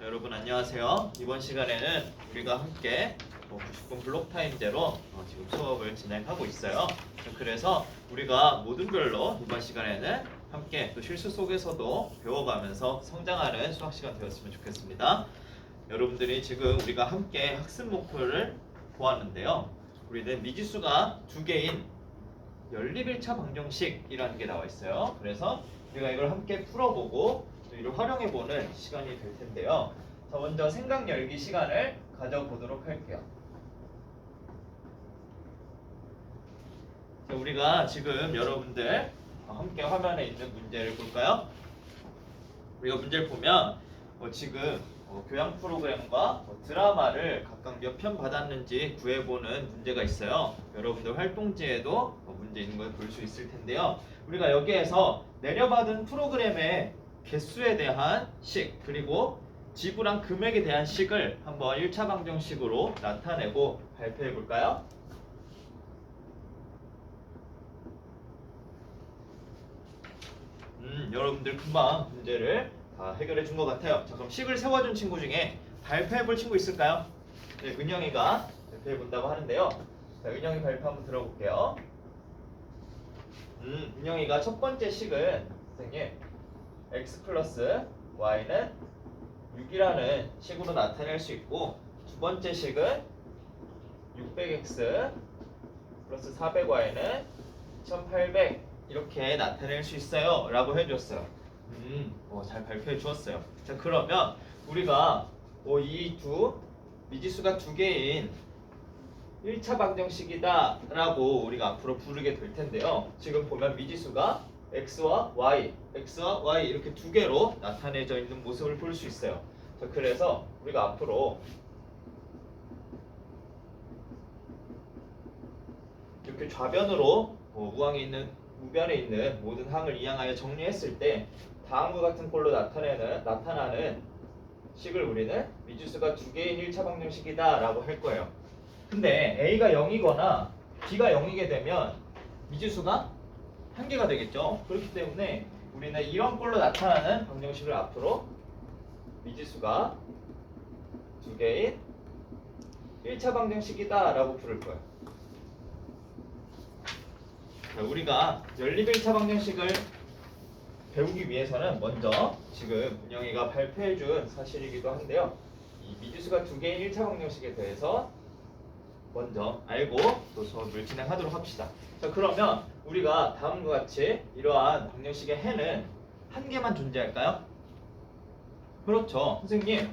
여러분 안녕하세요. 이번 시간에는 우리가 함께 90분 블록 타임제로 지금 수업을 진행하고 있어요. 그래서 우리가 모든별로 이번 시간에는 함께 또 실수 속에서도 배워가면서 성장하는 수학 시간 되었으면 좋겠습니다. 여러분들이 지금 우리가 함께 학습 목표를 보았는데요. 우리는 미지수가 두 개인 연립 1차 방정식이라는 게 나와 있어요. 그래서 우리가 이걸 함께 풀어보고 또 이를 활용해보는 시간이 될 텐데요. 자, 먼저 생각 열기 시간을 가져보도록 할게요. 자, 우리가 지금 여러분들 함께 화면에 있는 문제를 볼까요? 우리가 문제를 보면 지금 교양 프로그램과 드라마를 각각 몇 편 받았는지 구해보는 문제가 있어요. 여러분들 활동지에도 문제 있는 걸 볼 수 있을 텐데요. 우리가 여기에서 내려받은 프로그램의 개수에 대한 식 그리고 지불한 금액에 대한 식을 한번 1차 방정식으로 나타내고 발표해 볼까요? 여러분들 금방 문제를 다 해결해 준 것 같아요. 자, 그럼 식을 세워준 친구 중에 발표해 볼 친구 있을까요? 네, 은영이가 발표해 본다고 하는데요. 자, 은영이 발표 한번 들어볼게요. 은영이가 첫 번째 식은 선생님 x 플러스 y는 6이라는 식으로 나타낼 수 있고, 두 번째 식은 600x 플러스 400y는 2800 이렇게 나타낼 수 있어요 라고 해줬어요. 잘 발표해 주었어요. 자, 그러면 우리가 이 두 미지수가 두 개인 1차 방정식이다 라고 우리가 앞으로 부르게 될 텐데요. 지금 보면 미지수가 x와 y 이렇게 두 개로 나타내져 있는 모습을 볼 수 있어요. 자, 그래서 우리가 앞으로 이렇게 좌변으로 우변에 있는 모든 항을 이항하여 정리했을 때 다음과 같은 꼴로 나타나는 식을 우리는 미지수가 두 개인 1차 방정식이다 라고 할 거예요. 근데 a가 0이거나 b가 0이게 되면 미지수가 한 개가 되겠죠. 그렇기 때문에 우리는 이런 꼴로 나타나는 방정식을 앞으로 미지수가 두 개인 1차 방정식이다 라고 부를 거예요. 자, 우리가 연립 1차 방정식을 배우기 위해서는 먼저 지금 은영이가 발표해준 사실이기도 한데요. 이 미지수가 두 개인 1차 방정식에 대해서 먼저 알고 또 수업을 진행하도록 합시다. 자, 그러면 우리가 다음과 같이 이러한 방정식의 해는 한 개만 존재할까요? 그렇죠. 선생님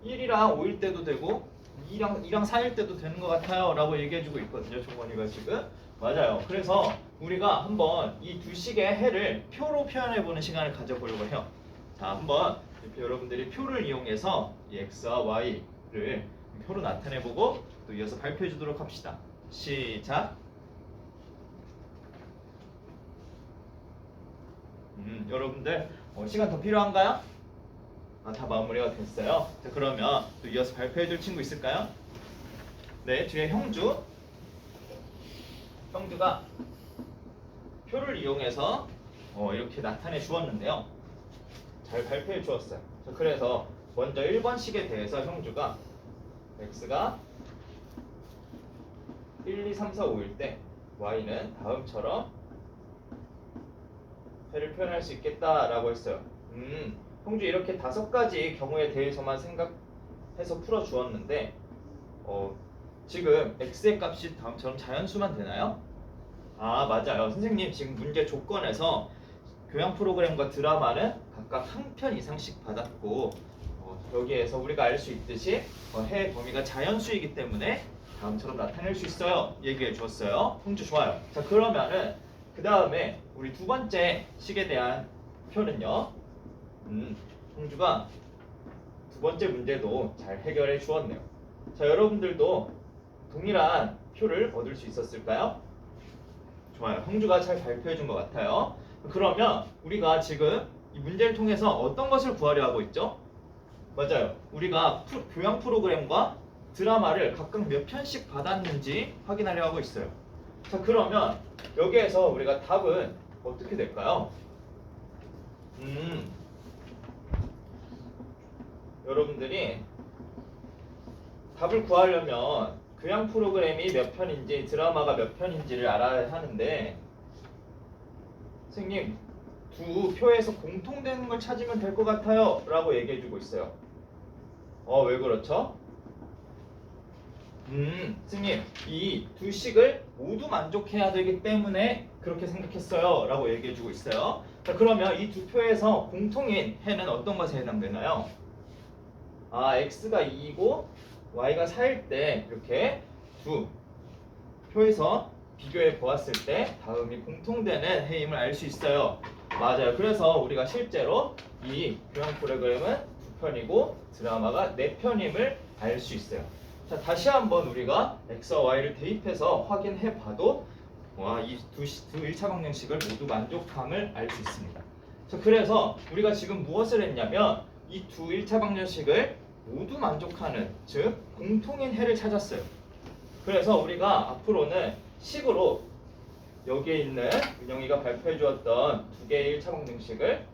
1이랑 5일 때도 되고 2랑 4일 때도 되는 것 같아요 라고 얘기해주고 있거든요. 종원이가 지금. 맞아요. 그래서 우리가 한번 이 두 식의 해를 표로 표현해보는 시간을 가져보려고 해요. 자, 한번 여러분들이 표를 이용해서 이 x와 y를 표로 나타내보고 또 이어서 발표해주도록 합시다. 시작. 여러분들 시간 더 필요한가요? 다 마무리가 됐어요. 자, 그러면 또 이어서 발표해줄 친구 있을까요? 네, 뒤에 형주가 표를 이용해서 이렇게 나타내 주었는데요. 잘 발표해 주었어요. 자, 그래서 먼저 1번 식에 대해서 형주가 x가 1, 2, 3, 4, 5일 때 y는 다음처럼 해를 표현할 수 있겠다라고 했어요. 형주 이렇게 5가지 경우에 대해서만 생각해서 풀어 주었는데 지금 x의 값이 다음처럼 자연수만 되나요? 맞아요. 선생님 지금 문제 조건에서 교양 프로그램과 드라마는 각각 한 편 이상씩 받았고 여기에서 우리가 알 수 있듯이 해의 범위가 자연수이기 때문에 다음처럼 나타낼 수 있어요 얘기해 주었어요. 형주 좋아요. 자, 그러면은 그 다음에 우리 두 번째 식에 대한 표는요. 형주가 두 번째 문제도 잘 해결해 주었네요. 자, 여러분들도 동일한 표를 얻을 수 있었을까요? 좋아요. 형주가 잘 발표해 준 것 같아요. 그러면 우리가 지금 이 문제를 통해서 어떤 것을 구하려 하고 있죠? 맞아요. 우리가 교양 프로그램과 드라마를 각각 몇 편씩 받았는지 확인하려 하고 있어요. 자, 그러면 여기에서 우리가 답은 어떻게 될까요? 여러분들이 답을 구하려면 교양 프로그램이 몇 편인지 드라마가 몇 편인지를 알아야 하는데 선생님 두 표에서 공통되는 걸 찾으면 될 것 같아요 라고 얘기해주고 있어요. 왜 그렇죠? 선생님 이 두 식을 모두 만족해야 되기 때문에 그렇게 생각했어요 라고 얘기해주고 있어요. 자, 그러면 이 두 표에서 공통인 해는 어떤 것에 해당되나요? x가 2이고 y가 4일 때 이렇게 두 표에서 비교해 보았을 때 다음이 공통되는 해임을 알 수 있어요. 맞아요. 그래서 우리가 실제로 이 교양 프로그램은 두 편이고 드라마가 네 편임을 알 수 있어요. 자, 다시 한번 우리가 x와 y를 대입해서 확인해 봐도 이두 1차 방정식을 모두 만족함을 알 수 있습니다. 자, 그래서 우리가 지금 무엇을 했냐면 이 두 1차 방정식을 모두 만족하는, 즉 공통인 해를 찾았어요. 그래서 우리가 앞으로는 식으로 여기에 있는 은영이가 발표해 주었던 두 개의 1차 방정식을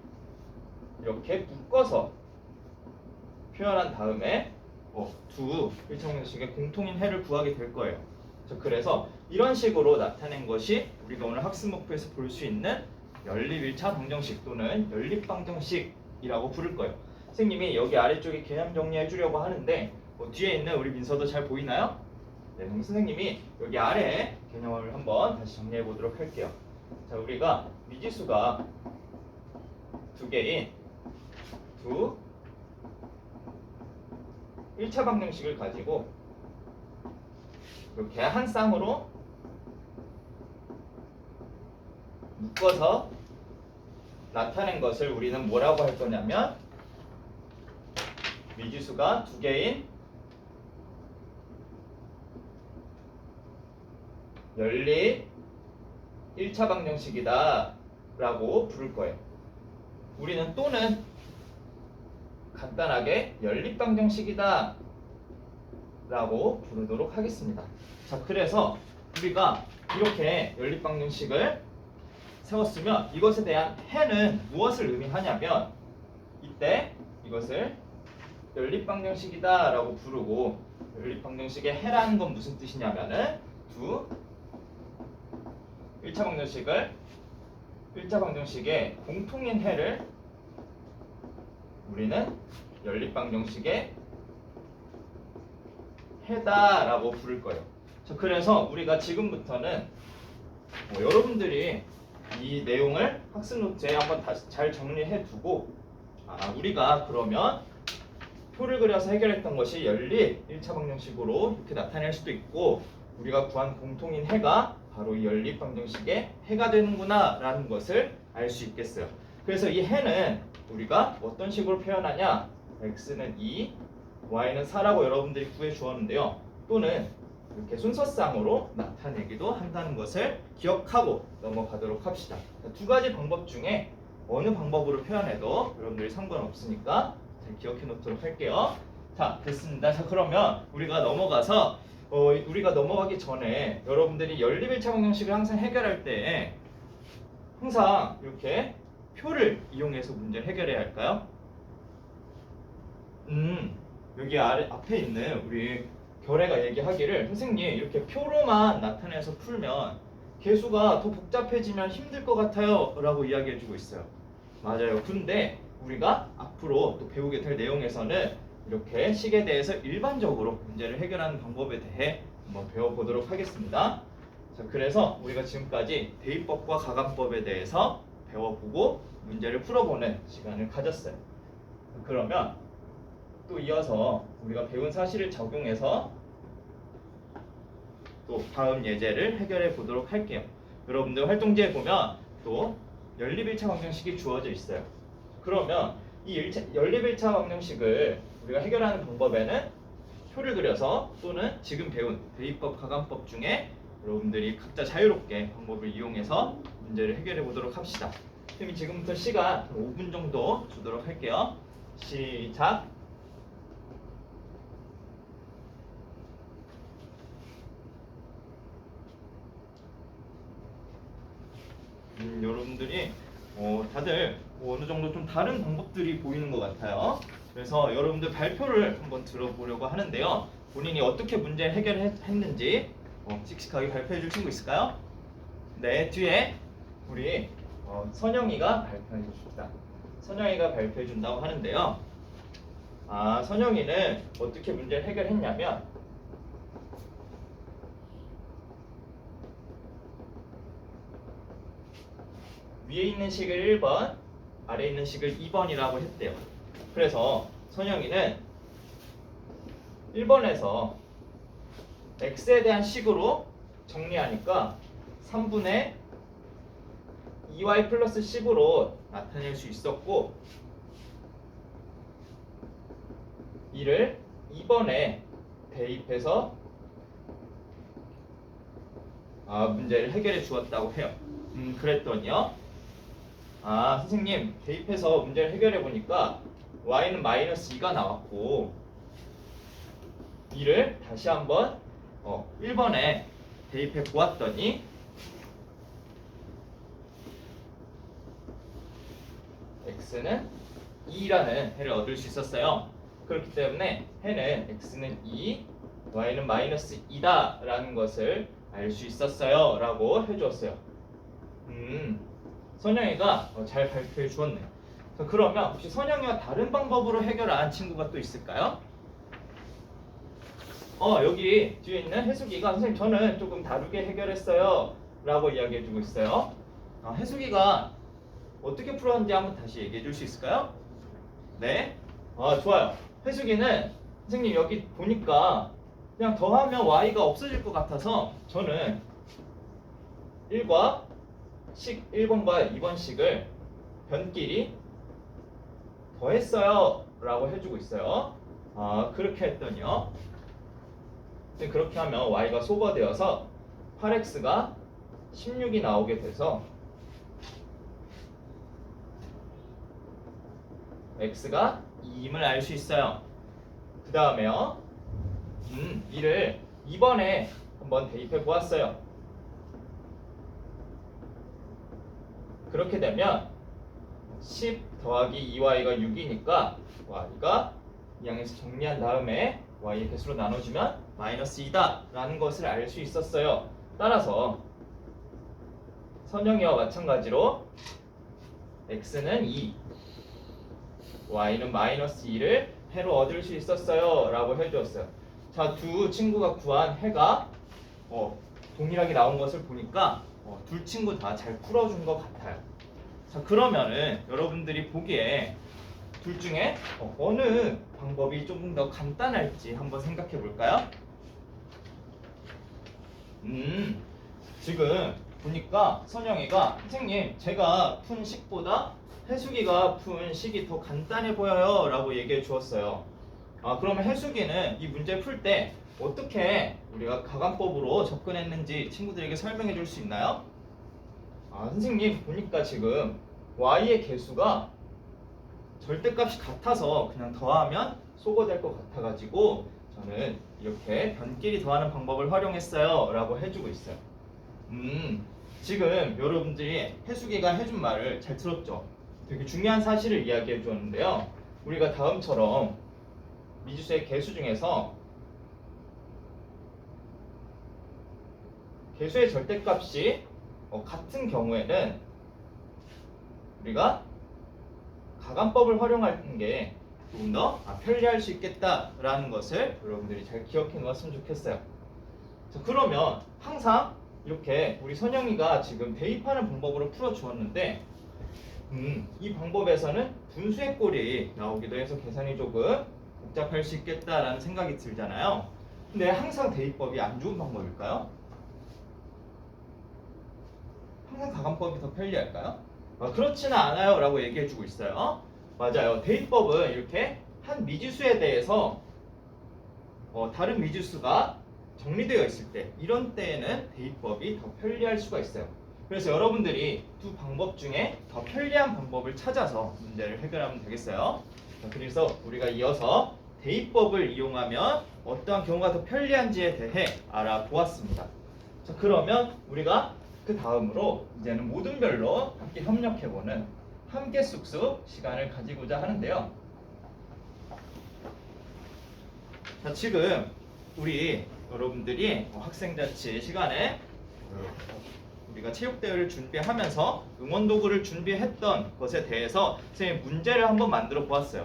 이렇게 묶어서 표현한 다음에 두 1차 방정식의 공통인 해를 구하게 될 거예요. 그래서 이런 식으로 나타낸 것이 우리가 오늘 학습 목표에서 볼 수 있는 연립 1차 방정식 또는 연립 방정식이라고 부를 거예요. 선생님이 여기 아래쪽에 개념 정리해 주려고 하는데 뒤에 있는 우리 민서도 잘 보이나요? 네, 그럼 선생님이 여기 아래 개념을 한번 다시 정리해 보도록 할게요. 자, 우리가 미지수가 두 개인 두 1차 방정식을 가지고 이렇게 한 쌍으로 묶어서 나타낸 것을 우리는 뭐라고 할 거냐면 미지수가 두 개인 연립 1차 방정식이다 라고 부를 거예요. 우리는 또는 간단하게 연립 방정식이다 라고 부르도록 하겠습니다. 자, 그래서 우리가 이렇게 연립 방정식을 세웠으면 이것에 대한 해는 무엇을 의미하냐면 이때 이것을 연립 방정식이다 라고 부르고, 연립 방정식의 해라는 건 무슨 뜻이냐면은 두 1차 방정식의 공통인 해를 우리는 연립 방정식의 해다라고 부를 거예요. 자, 그래서 우리가 지금부터는 여러분들이 이 내용을 학습 노트에 한번 다시 잘 정리해 두고 우리가 그러면 표를 그려서 해결했던 것이 연립 1차 방정식으로 이렇게 나타낼 수도 있고 우리가 구한 공통인 해가 바로 이 연립 방정식의 해가 되는구나 라는 것을 알 수 있겠어요. 그래서 이 해는 우리가 어떤 식으로 표현하냐, x는 2, y는 4라고 여러분들이 구해 주었는데요. 또는 이렇게 순서상으로 나타내기도 한다는 것을 기억하고 넘어가도록 합시다. 두 가지 방법 중에 어느 방법으로 표현해도 여러분들이 상관없으니까 잘 기억해 놓도록 할게요. 자, 됐습니다. 자, 그러면 우리가 넘어가서 우리가 넘어가기 전에 여러분들이 연립 1차 방정식을 항상 해결할 때 항상 이렇게 표를 이용해서 문제를 해결해야 할까요? 여기 앞에 있는 우리 결애가 얘기하기를 선생님 이렇게 표로만 나타내서 풀면 계수가 더 복잡해지면 힘들 것 같아요 라고 이야기해주고 있어요. 맞아요. 근데 우리가 앞으로 또 배우게 될 내용에서는 이렇게 식에 대해서 일반적으로 문제를 해결하는 방법에 대해 한번 배워보도록 하겠습니다. 자, 그래서 우리가 지금까지 대입법과 가감법에 대해서 배워보고 문제를 풀어보는 시간을 가졌어요. 그러면 또 이어서 우리가 배운 사실을 적용해서 또 다음 예제를 해결해 보도록 할게요. 여러분들 활동지에 보면 또 연립 1차 방정식이 주어져 있어요. 그러면 이 연립 1차 방정식을 우리가 해결하는 방법에는 표를 그려서 또는 지금 배운 대입법, 가감법 중에 여러분들이 각자 자유롭게 방법을 이용해서 문제를 해결해 보도록 합시다. 그럼 지금부터 시간 5분 정도 주도록 할게요. 시작! 여러분들이 다들 어느 정도 좀 다른 방법들이 보이는 것 같아요. 그래서 여러분들 발표를 한번 들어보려고 하는데요. 본인이 어떻게 문제 해결했는지 씩씩하게 발표해 줄 친구 있을까요? 네, 뒤에 우리 선영이가 발표해 줍시다. 선영이가 발표해 준다고 하는데요. 선영이는 어떻게 문제를 해결했냐면 위에 있는 식을 1번, 아래에 있는 식을 2번이라고 했대요. 그래서 선영이는 1번에서 x에 대한 식으로 정리하니까 3분의 2y 플러스 10으로 나타낼 수 있었고 이를 2번에 대입해서 문제를 해결해 주었다고 해요. 그랬더니요. 선생님 대입해서 문제를 해결해 보니까 y는 마이너스 2가 나왔고 이를 다시 한번 1번에 대입해 보았더니 x는 2라는 해를 얻을 수 있었어요. 그렇기 때문에 해는 x는 2, y는 마이너스 2다 라는 것을 알 수 있었어요 라고 해주었어요. 선영이가 잘 발표해 주었네요. 그러면 혹시 선영이와 다른 방법으로 해결한 친구가 또 있을까요? 여기 뒤에 있는 해수기가 선생님 저는 조금 다르게 해결했어요 라고 이야기해 주고 있어요. 해수기가 어떻게 풀었는지 한번 다시 얘기해 줄 수 있을까요? 네. 좋아요. 해수기는 선생님 여기 보니까 그냥 더하면 y가 없어질 것 같아서 저는 1번과 2번씩을 변끼리 더했어요 라고 해주고 있어요. 그렇게 했더니요. 그렇게 하면 y가 소거되어서 8x가 16이 나오게 돼서 x가 2임을 알 수 있어요. 그 다음에요. 이를 2번에 한번 대입해 보았어요. 그렇게 되면 10 더하기 2y가 6이니까 y가 이 양에서 정리한 다음에 y의 개수로 나눠주면 마이너스 2다 라는 것을 알 수 있었어요. 따라서 선영이와 마찬가지로 x는 2, y는 마이너스 2를 해로 얻을 수 있었어요 라고 해주었어요. 자, 두 친구가 구한 해가 동일하게 나온 것을 보니까 둘 친구 다 잘 풀어준 것 같아요. 자, 그러면은 여러분들이 보기에 둘 중에 어느 방법이 조금 더 간단할지 한번 생각해 볼까요? 지금 보니까 선영이가 선생님 제가 푼 식보다 해수기가 푼 식이 더 간단해 보여요 라고 얘기해 주었어요. 그러면 해수기는 이 문제 풀 때 어떻게 우리가 가관법으로 접근했는지 친구들에게 설명해 줄 수 있나요? 선생님 보니까 지금 y의 개수가 절대값이 같아서 그냥 더하면 소거될 것 같아가지고 저는 이렇게 변끼리 더하는 방법을 활용했어요 라고 해주고 있어요. 지금 여러분들이 해수기가 해준 말을 잘 들었죠? 되게 중요한 사실을 이야기해 주었는데요. 우리가 다음처럼 미지수의 개수 중에서 개수의 절대값이 같은 경우에는 우리가 가관법을 활용하는 게 조금 더 편리할 수 있겠다라는 것을 여러분들이 잘 기억해 놓았으면 좋겠어요. 자, 그러면 항상 이렇게 우리 선영이가 지금 대입하는 방법으로 풀어 주었는데 이 방법에서는 분수의 꼴이 나오기도 해서 계산이 조금 복잡할 수 있겠다라는 생각이 들잖아요. 근데 항상 대입법이 안 좋은 방법일까요? 항상 가관법이 더 편리할까요? 그렇지는 않아요 라고 얘기해주고 있어요. 맞아요. 대입법은 이렇게 한 미지수에 대해서 다른 미지수가 정리되어 있을 때 이런 때에는 대입법이 더 편리할 수가 있어요. 그래서 여러분들이 두 방법 중에 더 편리한 방법을 찾아서 문제를 해결하면 되겠어요. 자, 그래서 우리가 이어서 대입법을 이용하면 어떠한 경우가 더 편리한지에 대해 알아보았습니다. 자, 그러면 우리가 그 다음으로 이제는 모든 별로 함께 협력해보는 함께 쑥쑥 시간을 가지고자 하는데요. 자, 지금 우리 여러분들이 학생자치 시간에 우리가 체육대회를 준비하면서 응원도구를 준비했던 것에 대해서 선생님 문제를 한번 만들어 보았어요.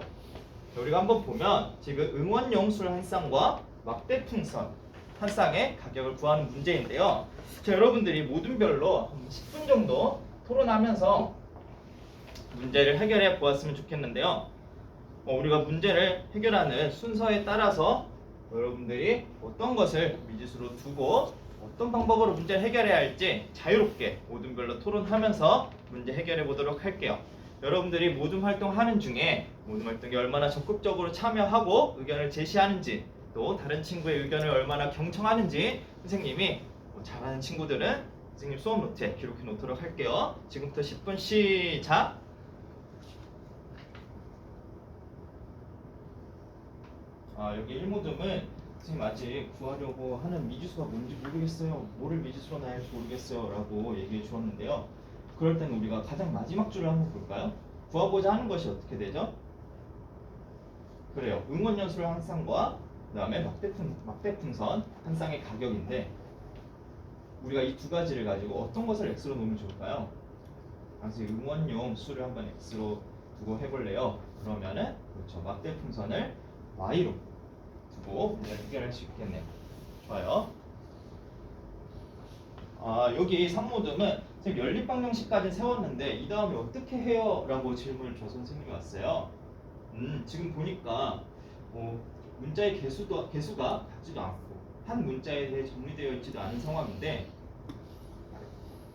우리가 한번 보면 지금 응원용 술 한 쌍과 막대풍선 한 쌍의 가격을 구하는 문제인데요. 자, 여러분들이 모든 별로 한 10분 정도 토론하면서 문제를 해결해 보았으면 좋겠는데요. 우리가 문제를 해결하는 순서에 따라서 여러분들이 어떤 것을 미지수로 두고 어떤 방법으로 문제를 해결해야 할지 자유롭게 모든 별로 토론하면서 문제 해결해 보도록 할게요. 여러분들이 모든 활동하는 중에 모든 활동에 얼마나 적극적으로 참여하고 의견을 제시하는지, 또 다른 친구의 의견을 얼마나 경청하는지 선생님이 잘하는 친구들은 선생님 수업 노트에 기록해 놓도록 할게요. 지금부터 10분 시작. 여기 1모듬은 선생님 아직 구하려고 하는 미지수가 뭔지 모르겠어요. 뭐를 미지수로 놔야 할지 모르겠어요. 라고 얘기해 주었는데요. 그럴 때는 우리가 가장 마지막 줄을 한번 볼까요? 구하고자 하는 것이 어떻게 되죠? 그래요. 응원연술 한 쌍과 그 다음에 막대풍선 한 쌍의 가격인데 우리가 이 두 가지를 가지고 어떤 것을 x로 놓으면 좋을까요? 당시 응원용 수를 한번 x로 두고 해볼래요. 그러면은 그렇죠. 막대풍선을 y로 두고 문제를 해결할 수 있겠네요. 좋아요. 여기 3모듬은 지금 연립방정식까지 세웠는데 이 다음에 어떻게 해요? 라고 질문을 줘 선생님이 왔어요. 지금 보니까 문자의 개수가 같지도 않고 한 문자에 대해 정리되어 있지도 않은 상황인데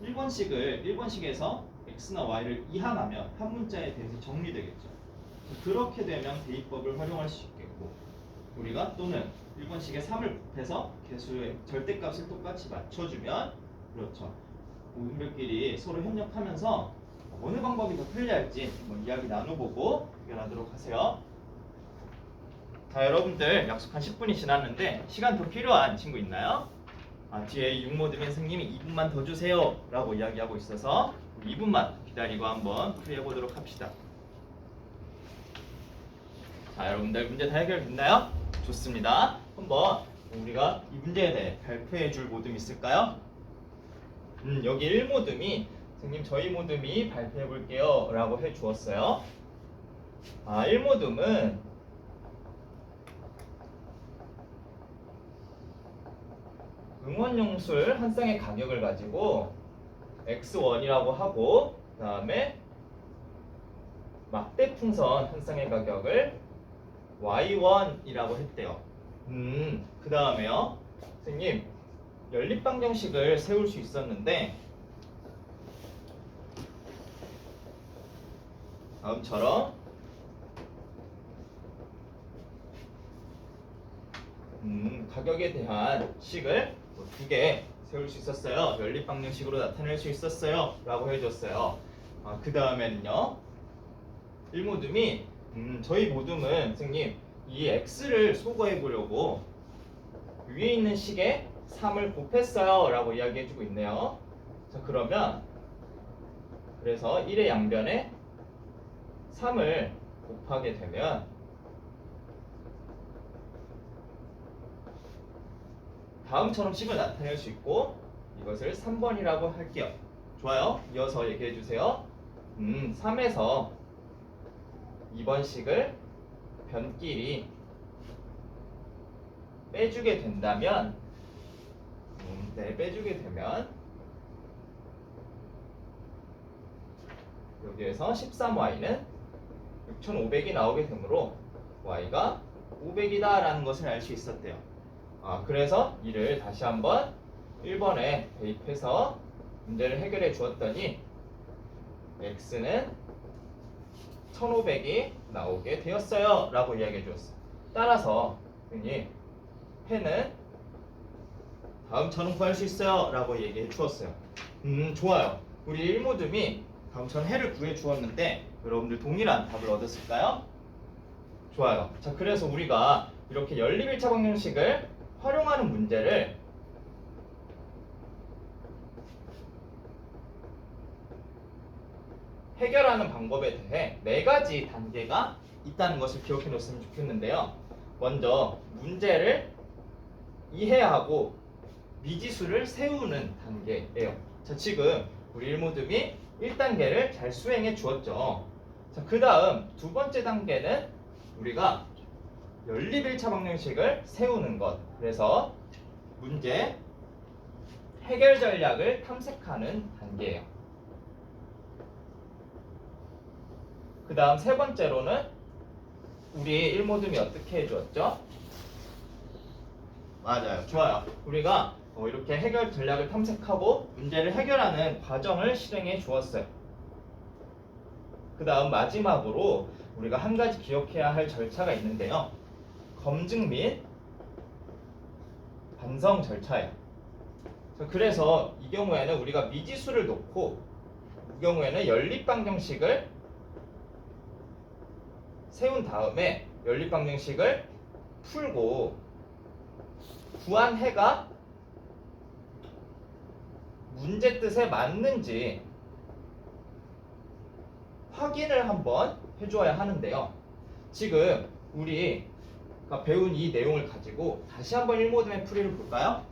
1번식에서 x나 y를 이항하면 한 문자에 대해서 정리되겠죠. 그렇게 되면 대입법을 활용할 수 있겠고 우리가 또는 1번식에 3을 곱해서 개수의 절대값을 똑같이 맞춰주면 그렇죠. 모든 별끼리 서로 협력하면서 어느 방법이 더 편리할지 한번 이야기 나눠보고 의견하도록 하세요. 자, 여러분들 약속한 10분이 지났는데 시간 더 필요한 친구 있나요? 뒤에 6모듬의 선생님이 2분만 더 주세요 라고 이야기하고 있어서 2분만 기다리고 한번 풀이해보도록 합시다. 자, 여러분들 문제 다 해결됐나요? 좋습니다. 한번 우리가 이 문제에 대해 발표해 줄 모듬 있을까요? 여기 1모듬이 선생님 저희 모듬이 발표해 볼게요 라고 해 주었어요. 1모듬은 응원용술 한 쌍의 가격을 가지고 x1이라고 하고 그 다음에 막대풍선 한 쌍의 가격을 y1이라고 했대요. 그 다음에요. 선생님 연립방정식을 세울 수 있었는데 다음처럼 가격에 대한 식을 두 개 세울 수 있었어요. 연립방정식으로 나타낼 수 있었어요 라고 해줬어요. 그 다음에는요 1모듬이 저희 모듬은 선생님 이 x를 소거해 보려고 위에 있는 식에 3을 곱했어요 라고 이야기해주고 있네요. 자, 그러면 그래서 1의 양변에 3을 곱하게 되면 다음처럼 식을 나타낼 수 있고 이것을 3번이라고 할게요. 좋아요. 이어서 얘기해주세요. 3에서 2번 식을 변끼리 빼주게 된다면 빼주게 되면 여기에서 13y는 6500이 나오게 되므로 y가 500이다 라는 것을 알 수 있었대요. 그래서 이를 다시 한번 1번에 대입해서 문제를 해결해 주었더니 x는 1500이 나오게 되었어요 라고 이야기해 주었어요. 따라서 해는 다음처럼 구할 수 있어요 라고 얘기해 주었어요. 좋아요. 우리 1모듬이 다음처럼 해를 구해 주었는데 여러분들 동일한 답을 얻었을까요? 좋아요. 자, 그래서 우리가 이렇게 연립 1차 방정식을 활용하는 문제를 해결하는 방법에 대해 4가지 단계가 있다는 것을 기억해 놓으면 좋겠는데요. 먼저 문제를 이해하고 미지수를 세우는 단계예요. 자, 지금 우리 일모듬이 1단계를 잘 수행해 주었죠. 자, 그 다음 두 번째 단계는 우리가 연립1차 방정식을 세우는 것. 그래서 문제 해결 전략을 탐색하는 단계예요. 그 다음 세 번째로는 우리 일모듬이 어떻게 해주었죠? 맞아요. 좋아요. 우리가 이렇게 해결 전략을 탐색하고 문제를 해결하는 과정을 실행해 주었어요. 그 다음 마지막으로 우리가 한 가지 기억해야 할 절차가 있는데요. 검증 및 반성 절차예요. 그래서 이 경우에는 우리가 미지수를 놓고 이 경우에는 연립 방정식을 세운 다음에 연립 방정식을 풀고 구한 해가 문제 뜻에 맞는지 확인을 한번 해줘야 하는데요. 지금 우리가 배운 이 내용을 가지고 다시 한번 일모듬의 풀이를 볼까요?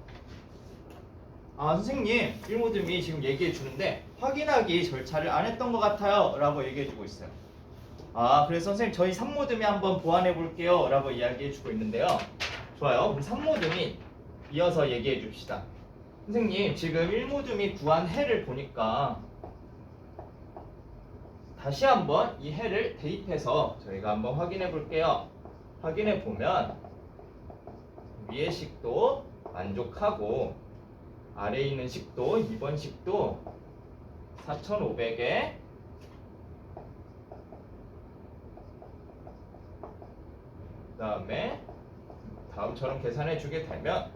아, 선생님, 일모듬이 지금 얘기해 주는데 확인하기 절차를 안 했던 것 같아요 라고 얘기해 주고 있어요. 아, 그래서 선생님 저희 3모듬이 한번 보완해 볼게요 라고 이야기해 주고 있는데요. 좋아요. 그럼 3모듬이 이어서 얘기해 줍시다. 선생님, 지금 1모듬이 구한 해를 보니까 다시 한번 이 해를 대입해서 저희가 한번 확인해 볼게요. 확인해 보면 위의 식도 만족하고 아래에 있는 식도 2번 식도 4,500에 그 다음에 다음처럼 계산해 주게 되면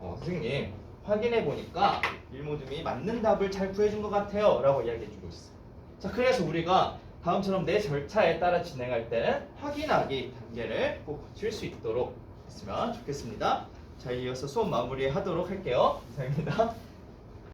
선생님 확인해 보니까 일모듬이 맞는 답을 잘 구해준 것 같아요 라고 이야기해 주고 있어요. 자, 그래서 우리가 다음처럼 내 절차에 따라 진행할 때는 확인하기 단계를 꼭 거칠 수 있도록 했으면 좋겠습니다. 자, 이어서 수업 마무리 하도록 할게요. 감사합니다.